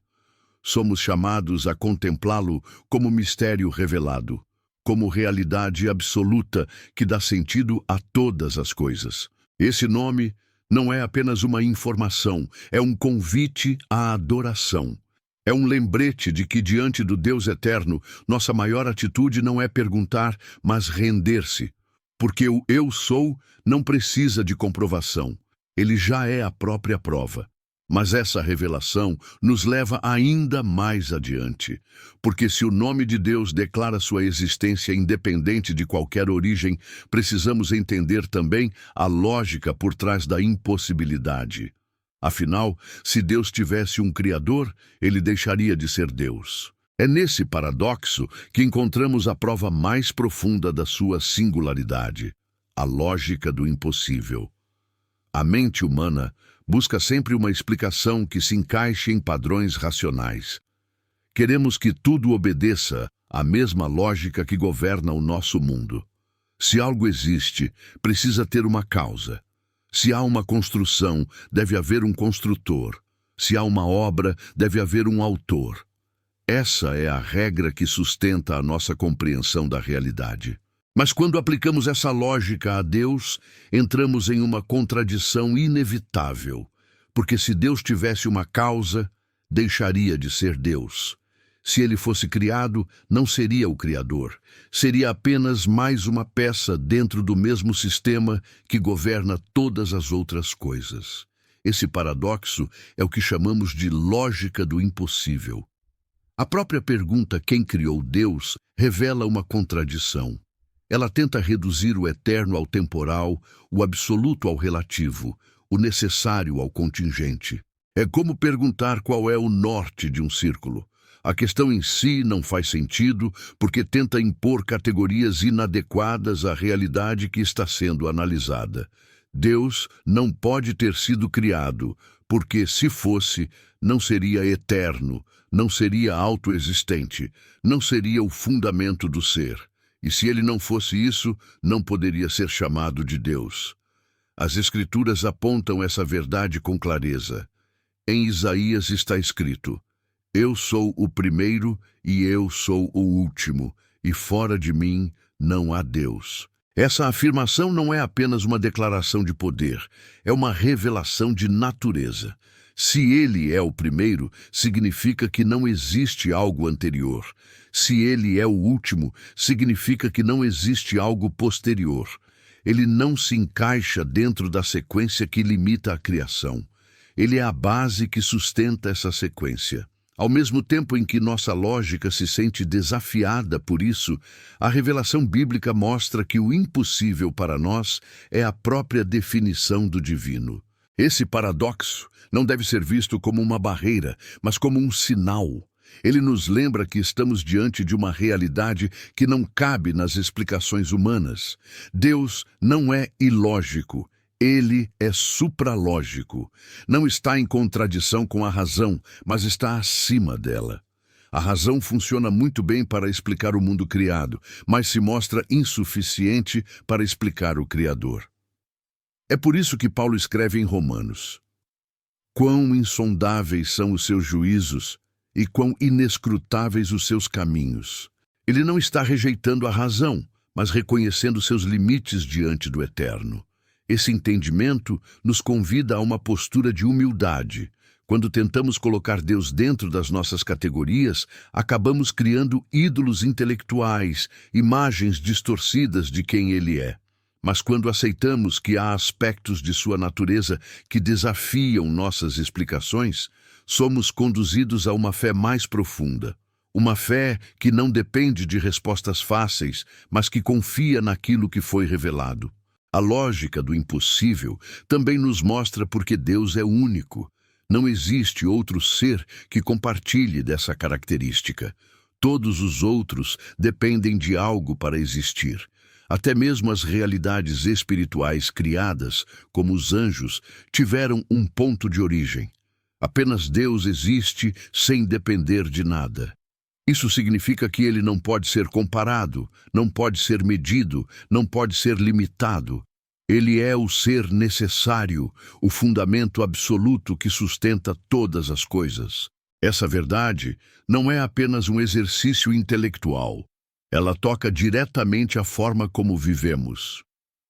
Somos chamados a contemplá-lo como mistério revelado, como realidade absoluta que dá sentido a todas as coisas. Esse nome não é apenas uma informação, é um convite à adoração. É um lembrete de que, diante do Deus eterno, nossa maior atitude não é perguntar, mas render-se. Porque o "eu sou" não precisa de comprovação. Ele já é a própria prova. Mas essa revelação nos leva ainda mais adiante, porque se o nome de Deus declara sua existência independente de qualquer origem, precisamos entender também a lógica por trás da impossibilidade. Afinal, se Deus tivesse um Criador, ele deixaria de ser Deus. É nesse paradoxo que encontramos a prova mais profunda da sua singularidade, a lógica do impossível. A mente humana busca sempre uma explicação que se encaixe em padrões racionais. Queremos que tudo obedeça à mesma lógica que governa o nosso mundo. Se algo existe, precisa ter uma causa. Se há uma construção, deve haver um construtor. Se há uma obra, deve haver um autor. Essa é a regra que sustenta a nossa compreensão da realidade. Mas quando aplicamos essa lógica a Deus, entramos em uma contradição inevitável, porque se Deus tivesse uma causa, deixaria de ser Deus. Se ele fosse criado, não seria o Criador. Seria apenas mais uma peça dentro do mesmo sistema que governa todas as outras coisas. Esse paradoxo é o que chamamos de lógica do impossível. A própria pergunta "quem criou Deus?" revela uma contradição. Ela tenta reduzir o eterno ao temporal, o absoluto ao relativo, o necessário ao contingente. É como perguntar qual é o norte de um círculo. A questão em si não faz sentido porque tenta impor categorias inadequadas à realidade que está sendo analisada. Deus não pode ter sido criado, porque, se fosse, não seria eterno, não seria autoexistente, não seria o fundamento do ser. E se ele não fosse isso, não poderia ser chamado de Deus. As Escrituras apontam essa verdade com clareza. Em Isaías está escrito: Eu sou o primeiro e eu sou o último, e fora de mim não há Deus. Essa afirmação não é apenas uma declaração de poder, é uma revelação de natureza. Se ele é o primeiro, significa que não existe algo anterior. Se ele é o último, significa que não existe algo posterior. Ele não se encaixa dentro da sequência que limita a criação. Ele é a base que sustenta essa sequência. Ao mesmo tempo em que nossa lógica se sente desafiada por isso, a revelação bíblica mostra que o impossível para nós é a própria definição do divino. Esse paradoxo não deve ser visto como uma barreira, mas como um sinal. Ele nos lembra que estamos diante de uma realidade que não cabe nas explicações humanas. Deus não é ilógico. Ele é supralógico. Não está em contradição com a razão, mas está acima dela. A razão funciona muito bem para explicar o mundo criado, mas se mostra insuficiente para explicar o Criador. É por isso que Paulo escreve em Romanos: Quão insondáveis são os seus juízos e quão inescrutáveis os seus caminhos. Ele não está rejeitando a razão, mas reconhecendo seus limites diante do eterno. Esse entendimento nos convida a uma postura de humildade. Quando tentamos colocar Deus dentro das nossas categorias, acabamos criando ídolos intelectuais, imagens distorcidas de quem Ele é. Mas quando aceitamos que há aspectos de sua natureza que desafiam nossas explicações, somos conduzidos a uma fé mais profunda. Uma fé que não depende de respostas fáceis, mas que confia naquilo que foi revelado. A lógica do impossível também nos mostra porque Deus é único. Não existe outro ser que compartilhe dessa característica. Todos os outros dependem de algo para existir. Até mesmo as realidades espirituais criadas, como os anjos, tiveram um ponto de origem. Apenas Deus existe sem depender de nada. Isso significa que ele não pode ser comparado, não pode ser medido, não pode ser limitado. Ele é o ser necessário, o fundamento absoluto que sustenta todas as coisas. Essa verdade não é apenas um exercício intelectual. Ela toca diretamente a forma como vivemos.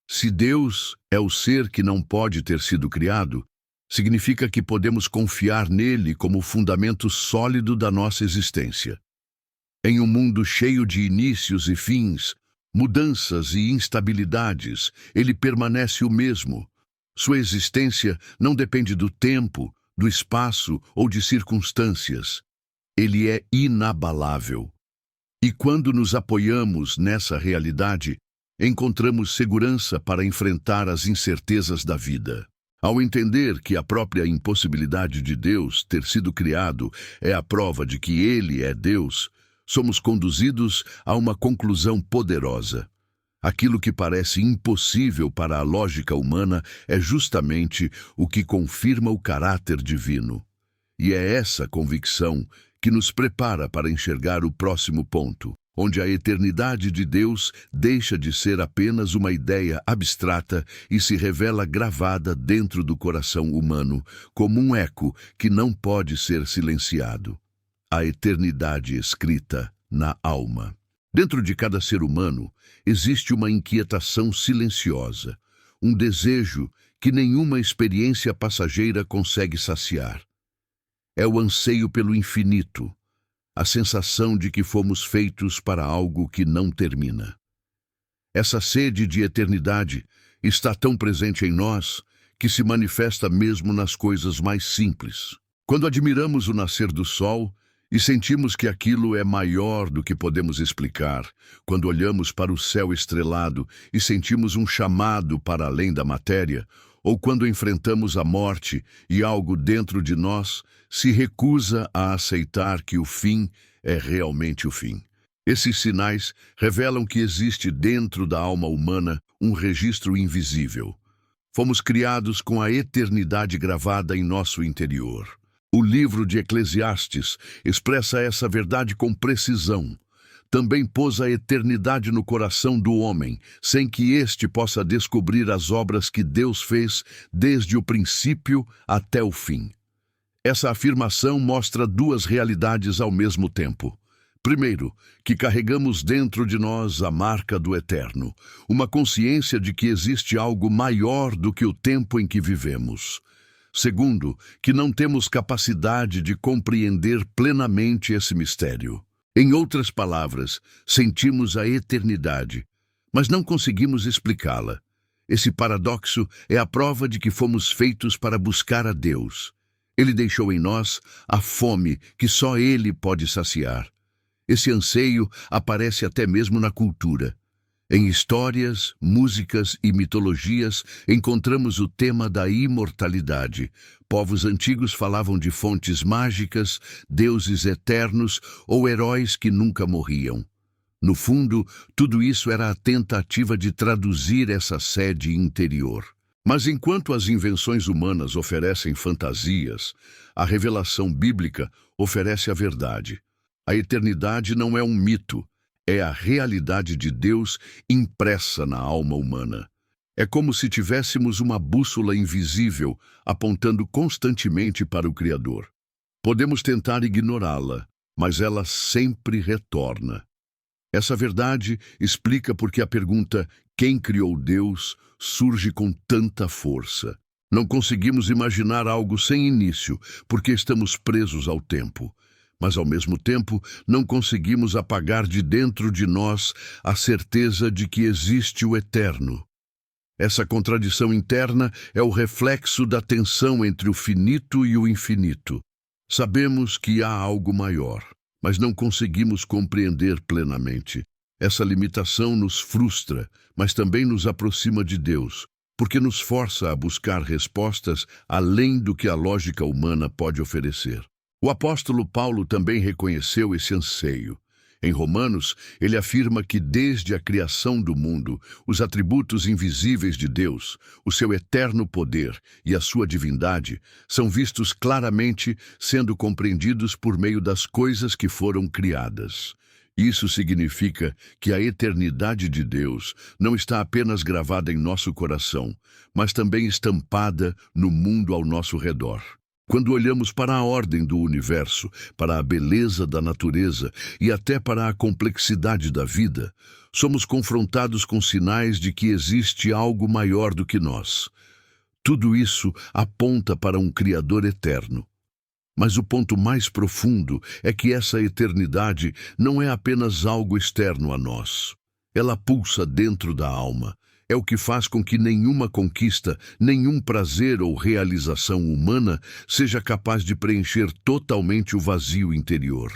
Se Deus é o ser que não pode ter sido criado, significa que podemos confiar nele como fundamento sólido da nossa existência. Em um mundo cheio de inícios e fins, mudanças e instabilidades, ele permanece o mesmo. Sua existência não depende do tempo, do espaço ou de circunstâncias. Ele é inabalável. E quando nos apoiamos nessa realidade, encontramos segurança para enfrentar as incertezas da vida. Ao entender que a própria impossibilidade de Deus ter sido criado é a prova de que Ele é Deus, somos conduzidos a uma conclusão poderosa. Aquilo que parece impossível para a lógica humana é justamente o que confirma o caráter divino. E é essa convicção que nos prepara para enxergar o próximo ponto, onde a eternidade de Deus deixa de ser apenas uma ideia abstrata e se revela gravada dentro do coração humano, como um eco que não pode ser silenciado. A eternidade escrita na alma. Dentro de cada ser humano existe uma inquietação silenciosa, um desejo que nenhuma experiência passageira consegue saciar. É o anseio pelo infinito, a sensação de que fomos feitos para algo que não termina. Essa sede de eternidade está tão presente em nós que se manifesta mesmo nas coisas mais simples. Quando admiramos o nascer do sol e sentimos que aquilo é maior do que podemos explicar, quando olhamos para o céu estrelado e sentimos um chamado para além da matéria, ou quando enfrentamos a morte e algo dentro de nós se recusa a aceitar que o fim é realmente o fim. Esses sinais revelam que existe dentro da alma humana um registro invisível. Fomos criados com a eternidade gravada em nosso interior. O livro de Eclesiastes expressa essa verdade com precisão. Também pôs a eternidade no coração do homem, sem que este possa descobrir as obras que Deus fez desde o princípio até o fim. Essa afirmação mostra duas realidades ao mesmo tempo. Primeiro, que carregamos dentro de nós a marca do eterno, uma consciência de que existe algo maior do que o tempo em que vivemos. Segundo, que não temos capacidade de compreender plenamente esse mistério. Em outras palavras, sentimos a eternidade, mas não conseguimos explicá-la. Esse paradoxo é a prova de que fomos feitos para buscar a Deus. Ele deixou em nós a fome que só Ele pode saciar. Esse anseio aparece até mesmo na cultura. Em histórias, músicas e mitologias, encontramos o tema da imortalidade. Povos antigos falavam de fontes mágicas, deuses eternos ou heróis que nunca morriam. No fundo, tudo isso era a tentativa de traduzir essa sede interior. Mas enquanto as invenções humanas oferecem fantasias, a revelação bíblica oferece a verdade. A eternidade não é um mito, é a realidade de Deus impressa na alma humana. É como se tivéssemos uma bússola invisível apontando constantemente para o Criador. Podemos tentar ignorá-la, mas ela sempre retorna. Essa verdade explica por que a pergunta "Quem criou Deus?" surge com tanta força. Não conseguimos imaginar algo sem início, porque estamos presos ao tempo. Mas, ao mesmo tempo, não conseguimos apagar de dentro de nós a certeza de que existe o eterno. Essa contradição interna é o reflexo da tensão entre o finito e o infinito. Sabemos que há algo maior, mas não conseguimos compreender plenamente. Essa limitação nos frustra, mas também nos aproxima de Deus, porque nos força a buscar respostas além do que a lógica humana pode oferecer. O apóstolo Paulo também reconheceu esse anseio. Em Romanos, ele afirma que desde a criação do mundo, os atributos invisíveis de Deus, o seu eterno poder e a sua divindade, são vistos claramente sendo compreendidos por meio das coisas que foram criadas. Isso significa que a eternidade de Deus não está apenas gravada em nosso coração, mas também estampada no mundo ao nosso redor. Quando olhamos para a ordem do universo, para a beleza da natureza e até para a complexidade da vida, somos confrontados com sinais de que existe algo maior do que nós. Tudo isso aponta para um Criador eterno. Mas o ponto mais profundo é que essa eternidade não é apenas algo externo a nós. Ela pulsa dentro da alma. É o que faz com que nenhuma conquista, nenhum prazer ou realização humana seja capaz de preencher totalmente o vazio interior.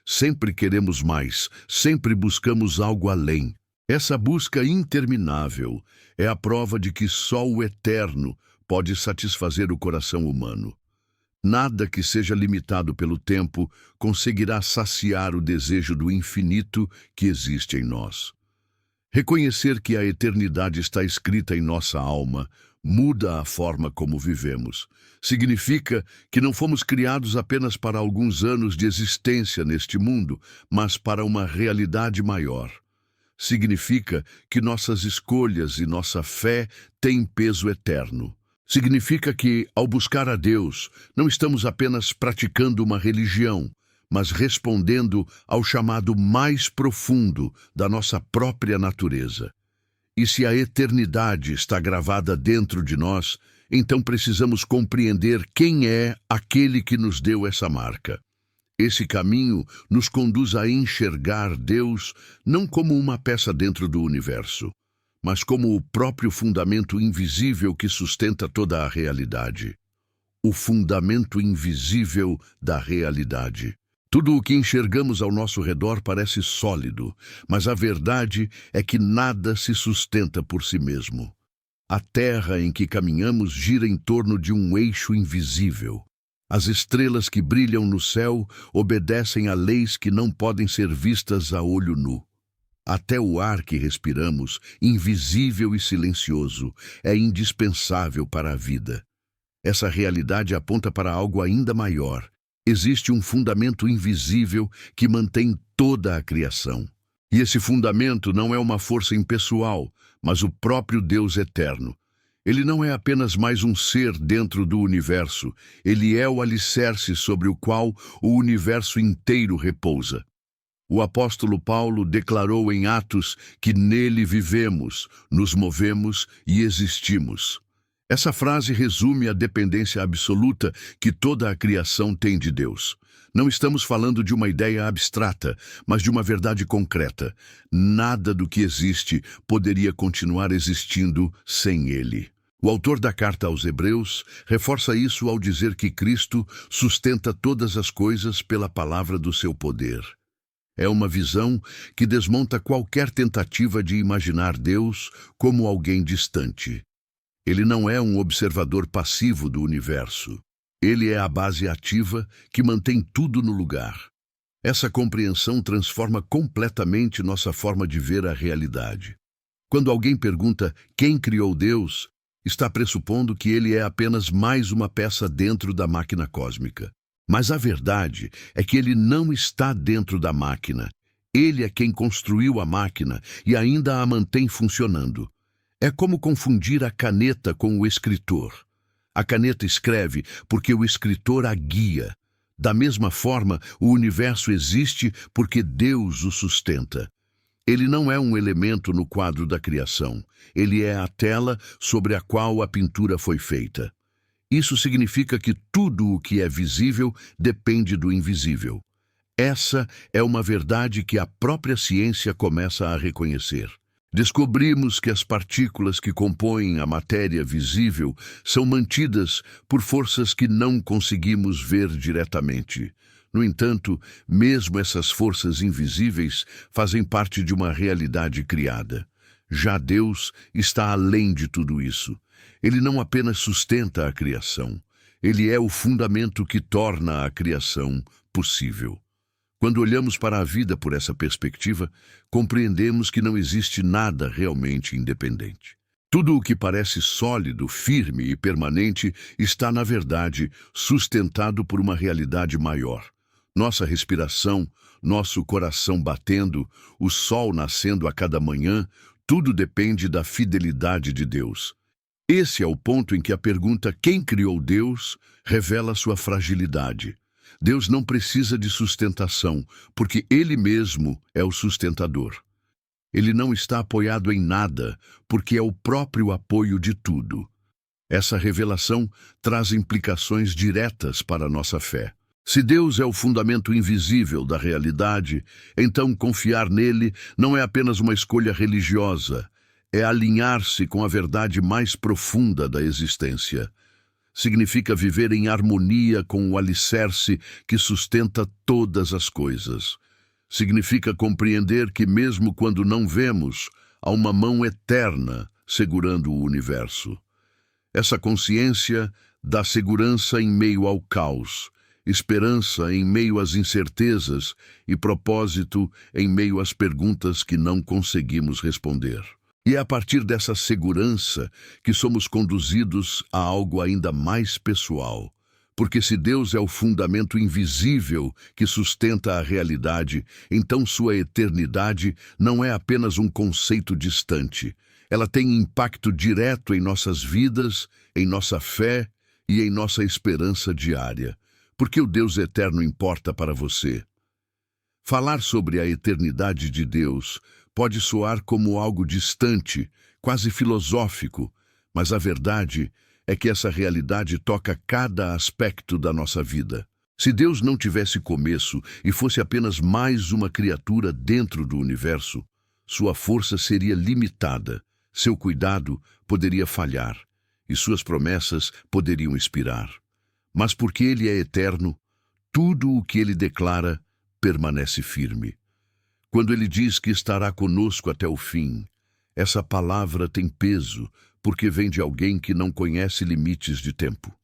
Sempre queremos mais, sempre buscamos algo além. Essa busca interminável é a prova de que só o eterno pode satisfazer o coração humano. Nada que seja limitado pelo tempo conseguirá saciar o desejo do infinito que existe em nós. Reconhecer que a eternidade está escrita em nossa alma muda a forma como vivemos. Significa que não fomos criados apenas para alguns anos de existência neste mundo, mas para uma realidade maior. Significa que nossas escolhas e nossa fé têm peso eterno. Significa que, ao buscar a Deus, não estamos apenas praticando uma religião, mas respondendo ao chamado mais profundo da nossa própria natureza. E se a eternidade está gravada dentro de nós, então precisamos compreender quem é aquele que nos deu essa marca. Esse caminho nos conduz a enxergar Deus não como uma peça dentro do universo, mas como o próprio fundamento invisível que sustenta toda a realidade. O fundamento invisível da realidade. Tudo o que enxergamos ao nosso redor parece sólido, mas a verdade é que nada se sustenta por si mesmo. A terra em que caminhamos gira em torno de um eixo invisível. As estrelas que brilham no céu obedecem a leis que não podem ser vistas a olho nu. Até o ar que respiramos, invisível e silencioso, é indispensável para a vida. Essa realidade aponta para algo ainda maior. Existe um fundamento invisível que mantém toda a criação. E esse fundamento não é uma força impessoal, mas o próprio Deus eterno. Ele não é apenas mais um ser dentro do universo, ele é o alicerce sobre o qual o universo inteiro repousa. O apóstolo Paulo declarou em Atos que nele vivemos, nos movemos e existimos. Essa frase resume a dependência absoluta que toda a criação tem de Deus. Não estamos falando de uma ideia abstrata, mas de uma verdade concreta. Nada do que existe poderia continuar existindo sem ele. O autor da carta aos Hebreus reforça isso ao dizer que Cristo sustenta todas as coisas pela palavra do seu poder. É uma visão que desmonta qualquer tentativa de imaginar Deus como alguém distante. Ele não é um observador passivo do universo. Ele é a base ativa que mantém tudo no lugar. Essa compreensão transforma completamente nossa forma de ver a realidade. Quando alguém pergunta quem criou Deus, está pressupondo que ele é apenas mais uma peça dentro da máquina cósmica. Mas a verdade é que ele não está dentro da máquina. Ele é quem construiu a máquina e ainda a mantém funcionando. É como confundir a caneta com o escritor. A caneta escreve porque o escritor a guia. Da mesma forma, o universo existe porque Deus o sustenta. Ele não é um elemento no quadro da criação. Ele é a tela sobre a qual a pintura foi feita. Isso significa que tudo o que é visível depende do invisível. Essa é uma verdade que a própria ciência começa a reconhecer. Descobrimos que as partículas que compõem a matéria visível são mantidas por forças que não conseguimos ver diretamente. No entanto, mesmo essas forças invisíveis fazem parte de uma realidade criada. Já Deus está além de tudo isso. Ele não apenas sustenta a criação, ele é o fundamento que torna a criação possível. Quando olhamos para a vida por essa perspectiva, compreendemos que não existe nada realmente independente. Tudo o que parece sólido, firme e permanente está, na verdade, sustentado por uma realidade maior. Nossa respiração, nosso coração batendo, o sol nascendo a cada manhã, tudo depende da fidelidade de Deus. Esse é o ponto em que a pergunta "quem criou Deus?" revela sua fragilidade. Deus não precisa de sustentação, porque Ele mesmo é o sustentador. Ele não está apoiado em nada, porque é o próprio apoio de tudo. Essa revelação traz implicações diretas para a nossa fé. Se Deus é o fundamento invisível da realidade, então confiar nele não é apenas uma escolha religiosa, é alinhar-se com a verdade mais profunda da existência. Significa viver em harmonia com o alicerce que sustenta todas as coisas. Significa compreender que mesmo quando não vemos, há uma mão eterna segurando o universo. Essa consciência dá segurança em meio ao caos, esperança em meio às incertezas e propósito em meio às perguntas que não conseguimos responder. E é a partir dessa segurança que somos conduzidos a algo ainda mais pessoal. Porque se Deus é o fundamento invisível que sustenta a realidade, então sua eternidade não é apenas um conceito distante. Ela tem impacto direto em nossas vidas, em nossa fé e em nossa esperança diária. Porque o Deus eterno importa para você. Falar sobre a eternidade de Deus pode soar como algo distante, quase filosófico, mas a verdade é que essa realidade toca cada aspecto da nossa vida. Se Deus não tivesse começo e fosse apenas mais uma criatura dentro do universo, sua força seria limitada, seu cuidado poderia falhar e suas promessas poderiam expirar. Mas porque Ele é eterno, tudo o que Ele declara permanece firme. Quando Ele diz que estará conosco até o fim, essa palavra tem peso porque vem de alguém que não conhece limites de tempo.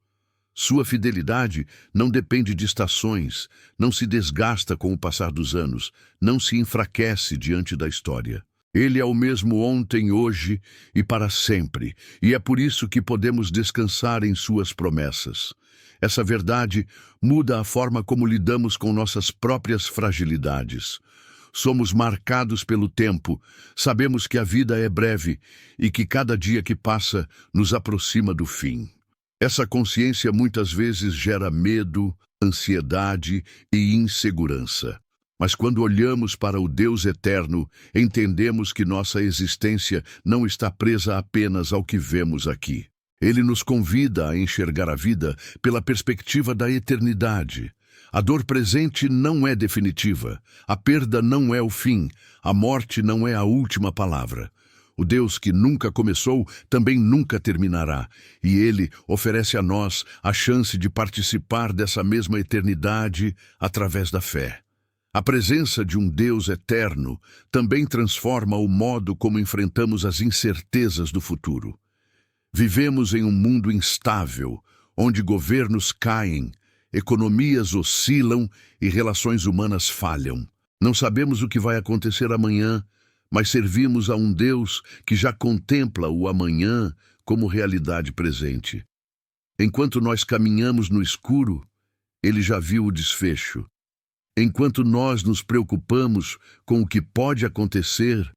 Sua fidelidade não depende de estações, não se desgasta com o passar dos anos, não se enfraquece diante da história. Ele é o mesmo ontem, hoje e para sempre, e é por isso que podemos descansar em suas promessas. Essa verdade muda a forma como lidamos com nossas próprias fragilidades. Somos marcados pelo tempo, sabemos que a vida é breve e que cada dia que passa nos aproxima do fim. Essa consciência muitas vezes gera medo, ansiedade e insegurança. Mas quando olhamos para o Deus eterno, entendemos que nossa existência não está presa apenas ao que vemos aqui. Ele nos convida a enxergar a vida pela perspectiva da eternidade. A dor presente não é definitiva, a perda não é o fim, a morte não é a última palavra. O Deus que nunca começou também nunca terminará, e Ele oferece a nós a chance de participar dessa mesma eternidade através da fé. A presença de um Deus eterno também transforma o modo como enfrentamos as incertezas do futuro. Vivemos em um mundo instável, onde governos caem, economias oscilam e relações humanas falham. Não sabemos o que vai acontecer amanhã, mas servimos a um Deus que já contempla o amanhã como realidade presente. Enquanto nós caminhamos no escuro, Ele já viu o desfecho. Enquanto nós nos preocupamos com o que pode acontecer,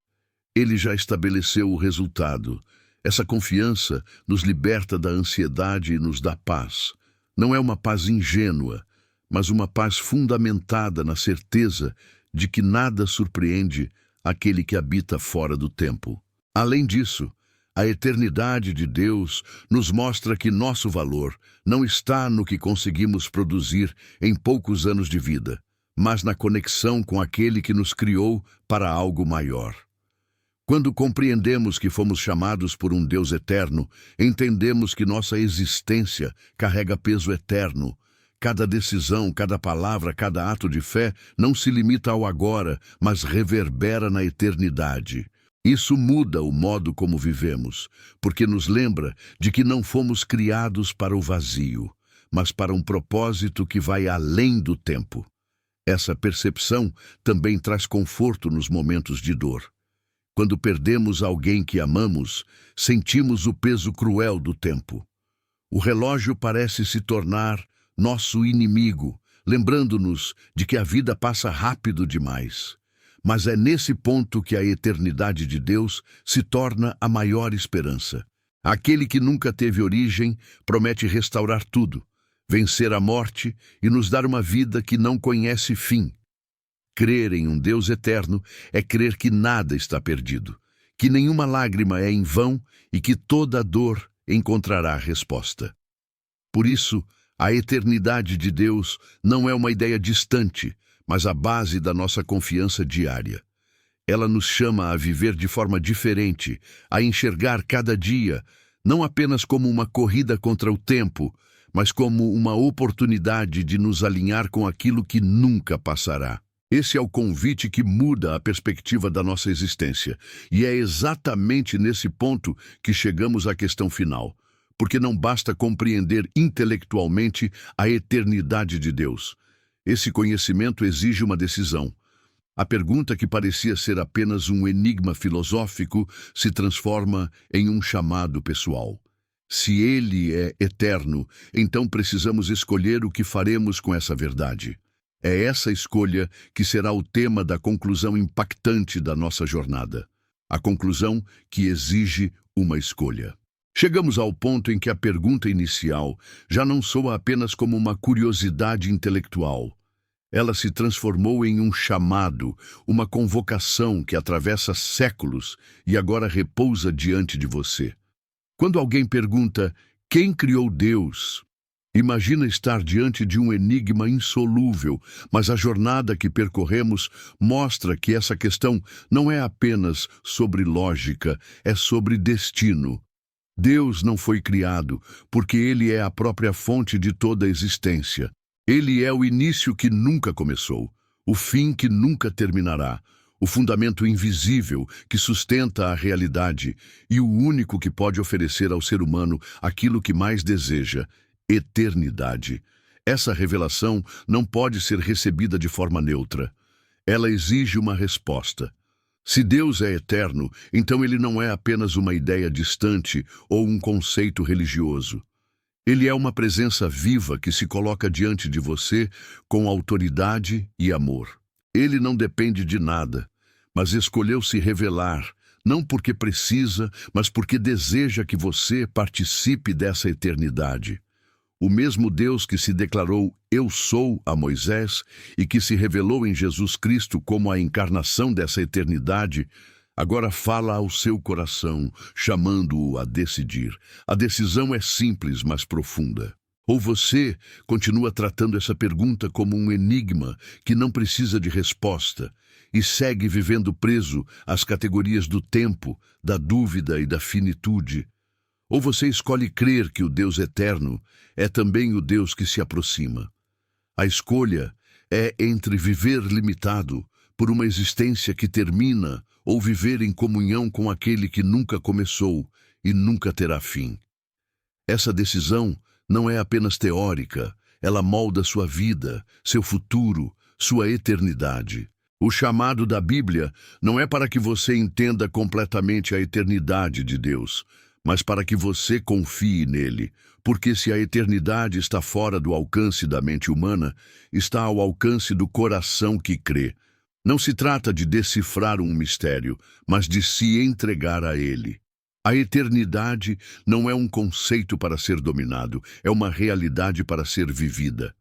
Ele já estabeleceu o resultado. Essa confiança nos liberta da ansiedade e nos dá paz. Não é uma paz ingênua, mas uma paz fundamentada na certeza de que nada surpreende aquele que habita fora do tempo. Além disso, a eternidade de Deus nos mostra que nosso valor não está no que conseguimos produzir em poucos anos de vida, mas na conexão com aquele que nos criou para algo maior. Quando compreendemos que fomos chamados por um Deus eterno, entendemos que nossa existência carrega peso eterno. Cada decisão, cada palavra, cada ato de fé não se limita ao agora, mas reverbera na eternidade. Isso muda o modo como vivemos, porque nos lembra de que não fomos criados para o vazio, mas para um propósito que vai além do tempo. Essa percepção também traz conforto nos momentos de dor. Quando perdemos alguém que amamos, sentimos o peso cruel do tempo. O relógio parece se tornar nosso inimigo, lembrando-nos de que a vida passa rápido demais. Mas é nesse ponto que a eternidade de Deus se torna a maior esperança. Aquele que nunca teve origem promete restaurar tudo, vencer a morte e nos dar uma vida que não conhece fim. Crer em um Deus eterno é crer que nada está perdido, que nenhuma lágrima é em vão e que toda dor encontrará resposta. Por isso, a eternidade de Deus não é uma ideia distante, mas a base da nossa confiança diária. Ela nos chama a viver de forma diferente, a enxergar cada dia, não apenas como uma corrida contra o tempo, mas como uma oportunidade de nos alinhar com aquilo que nunca passará. Esse é o convite que muda a perspectiva da nossa existência, e é exatamente nesse ponto que chegamos à questão final. Porque não basta compreender intelectualmente a eternidade de Deus. Esse conhecimento exige uma decisão. A pergunta que parecia ser apenas um enigma filosófico se transforma em um chamado pessoal. Se Ele é eterno, então precisamos escolher o que faremos com essa verdade. É essa escolha que será o tema da conclusão impactante da nossa jornada. A conclusão que exige uma escolha. Chegamos ao ponto em que a pergunta inicial já não soa apenas como uma curiosidade intelectual. Ela se transformou em um chamado, uma convocação que atravessa séculos e agora repousa diante de você. Quando alguém pergunta, quem criou Deus? Imagina estar diante de um enigma insolúvel, mas a jornada que percorremos mostra que essa questão não é apenas sobre lógica, é sobre destino. Deus não foi criado, porque Ele é a própria fonte de toda a existência. Ele é o início que nunca começou, o fim que nunca terminará, o fundamento invisível que sustenta a realidade e o único que pode oferecer ao ser humano aquilo que mais deseja, eternidade. Essa revelação não pode ser recebida de forma neutra. Ela exige uma resposta. Se Deus é eterno, então ele não é apenas uma ideia distante ou um conceito religioso. Ele é uma presença viva que se coloca diante de você com autoridade e amor. Ele não depende de nada, mas escolheu se revelar, não porque precisa, mas porque deseja que você participe dessa eternidade. O mesmo Deus que se declarou "Eu sou" a Moisés e que se revelou em Jesus Cristo como a encarnação dessa eternidade, agora fala ao seu coração, chamando-o a decidir. A decisão é simples, mas profunda. Ou você continua tratando essa pergunta como um enigma que não precisa de resposta e segue vivendo preso às categorias do tempo, da dúvida e da finitude. Ou você escolhe crer que o Deus eterno é também o Deus que se aproxima. A escolha é entre viver limitado por uma existência que termina ou viver em comunhão com aquele que nunca começou e nunca terá fim. Essa decisão não é apenas teórica, ela molda sua vida, seu futuro, sua eternidade. O chamado da Bíblia não é para que você entenda completamente a eternidade de Deus, mas para que você confie nele, porque se a eternidade está fora do alcance da mente humana, está ao alcance do coração que crê. Não se trata de decifrar um mistério, mas de se entregar a ele. A eternidade não é um conceito para ser dominado, é uma realidade para ser vivida.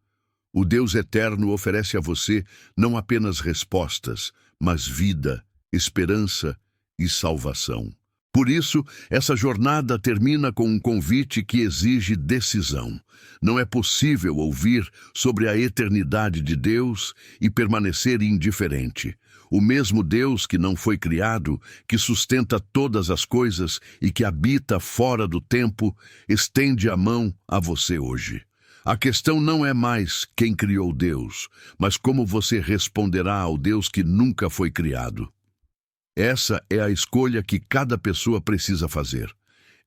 O Deus eterno oferece a você não apenas respostas, mas vida, esperança e salvação. Por isso, essa jornada termina com um convite que exige decisão. Não é possível ouvir sobre a eternidade de Deus e permanecer indiferente. O mesmo Deus que não foi criado, que sustenta todas as coisas e que habita fora do tempo, estende a mão a você hoje. A questão não é mais quem criou Deus, mas como você responderá ao Deus que nunca foi criado. Essa é a escolha que cada pessoa precisa fazer.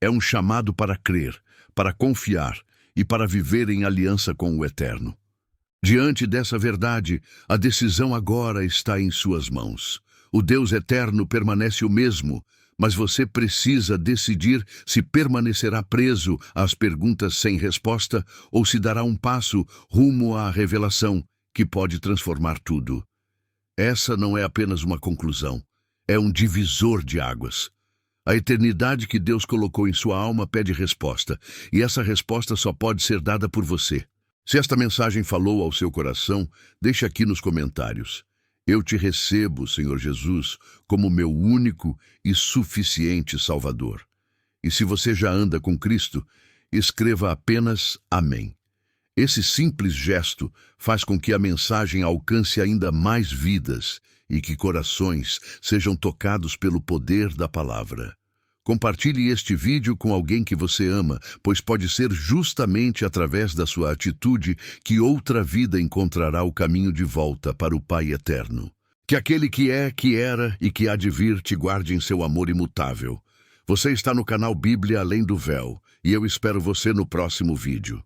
É um chamado para crer, para confiar e para viver em aliança com o Eterno. Diante dessa verdade, a decisão agora está em suas mãos. O Deus Eterno permanece o mesmo, mas você precisa decidir se permanecerá preso às perguntas sem resposta ou se dará um passo rumo à revelação que pode transformar tudo. Essa não é apenas uma conclusão. É um divisor de águas. A eternidade que Deus colocou em sua alma pede resposta, e essa resposta só pode ser dada por você. Se esta mensagem falou ao seu coração, deixe aqui nos comentários. Eu te recebo, Senhor Jesus, como meu único e suficiente Salvador. E se você já anda com Cristo, escreva apenas Amém. Esse simples gesto faz com que a mensagem alcance ainda mais vidas e que corações sejam tocados pelo poder da palavra. Compartilhe este vídeo com alguém que você ama, pois pode ser justamente através da sua atitude que outra vida encontrará o caminho de volta para o Pai Eterno. Que aquele que é, que era e que há de vir te guarde em seu amor imutável. Você está no canal Bíblia Além do Véu, e eu espero você no próximo vídeo.